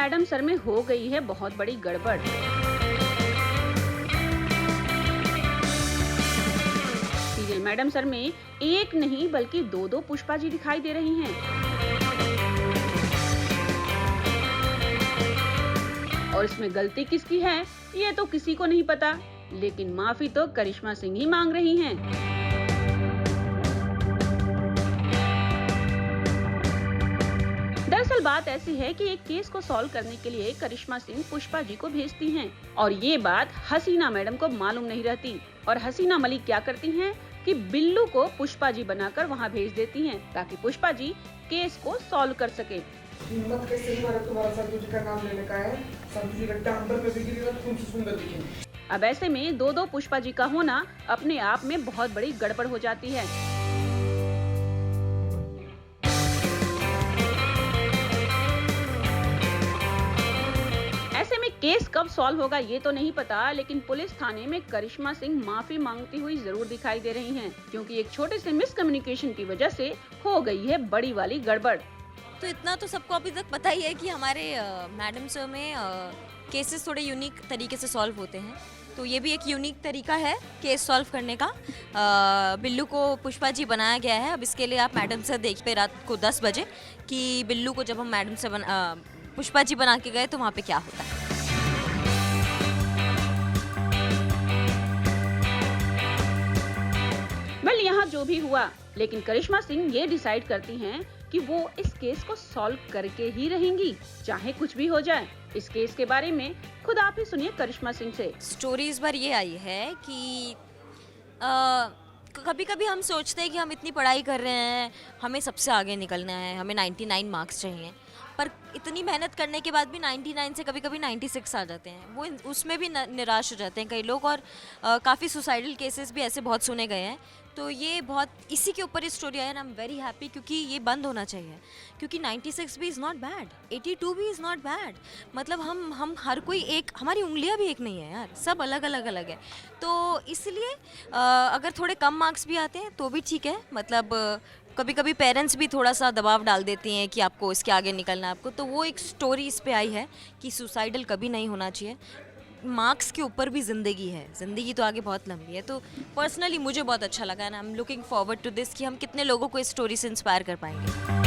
Madam sir में हो गई है बहुत बड़ी गड़बड़। सीरियल मैडम सर में एक नहीं बल्कि दो पुष्पा जी दिखाई दे रही हैं। और इसमें गलती किसकी है ये तो किसी को नहीं पता, लेकिन माफी तो करिश्मा सिंह ही मांग रही हैं। दरअसल बात ऐसी है कि एक केस को सॉल्व करने के लिए करिश्मा सिंह पुष्पा जी को भेजती हैं और ये बात हसीना मैडम को मालूम नहीं रहती। और हसीना मलिक क्या करती हैं कि बिल्लू को पुष्पा जी बनाकर वहाँ भेज देती हैं ताकि पुष्पा जी केस को सॉल्व कर सके। हिम्मत कैसे तुम्हारा संतु जी का नाम लेने का है? संतु जी रट्टा हम पर भी गिरी तुम सुंदर दिखेंगे। अब ऐसे में दो पुष्पा जी का होना अपने आप में बहुत बड़ी गड़बड़ हो जाती है। ऐसे में केस कब सॉल्व होगा ये तो नहीं पता, लेकिन पुलिस थाने में करिश्मा सिंह माफी मांगती हुई जरूर दिखाई दे रही हैं, क्योंकि एक छोटे से मिसकम्युनिकेशन की वजह से हो गई है बड़ी वाली गड़बड़। तो इतना तो सबको अभी तक पता ही है कि हमारे मैडम सर में केसेस थोड़े यूनिक तरीके से सॉल्व होते हैं, तो ये भी एक यूनिक तरीका है केस सॉल्व करने का। बिल्लू को पुष्पा जी बनाया गया है। अब इसके लिए आप मैडम सर देखते रात को 10 बजे कि बिल्लू को जब हम मैडम से पुष्पा जी बना के गए तो वहाँ पे क्या होता है। यहाँ जो भी हुआ, लेकिन करिश्मा सिंह ये डिसाइड करती हैं कि वो इस केस को सॉल्व करके ही रहेंगी, चाहे कुछ भी हो जाए। इस केस के बारे में खुद आप ही सुनिए करिश्मा सिंह से। स्टोरी इस बार ये आई है कि कभी कभी हम सोचते हैं कि हम इतनी पढ़ाई कर रहे हैं, हमें सबसे आगे निकलना है, हमें 99 मार्क्स चाहिए, पर इतनी मेहनत करने के बाद भी 99 से कभी कभी 96 आ जाते हैं। वो उसमें भी निराश हो जाते हैं कई लोग, और काफ़ी सुसाइडल केसेस भी ऐसे बहुत सुने गए हैं। तो ये बहुत इसी के ऊपर स्टोरी है, आई एम वेरी हैप्पी, क्योंकि ये बंद होना चाहिए। क्योंकि 96 भी इज़ नॉट बैड, 82 भी इज़ नॉट बैड। मतलब हम हर कोई एक, हमारी उंगलियां भी एक नहीं है यार, सब अलग अलग है। तो इसलिए अगर थोड़े कम मार्क्स भी आते हैं तो भी ठीक है। मतलब कभी कभी पेरेंट्स भी थोड़ा सा दबाव डाल देते हैं कि आपको इसके आगे निकलना है आपको, तो वो एक स्टोरी इस पे आई है कि सुसाइडल कभी नहीं होना चाहिए। मार्क्स के ऊपर भी ज़िंदगी है, ज़िंदगी तो आगे बहुत लंबी है। तो पर्सनली मुझे बहुत अच्छा लगा and I am looking forward to this कि हम कितने लोगों को इस स्टोरी से इंस्पायर कर पाएंगे।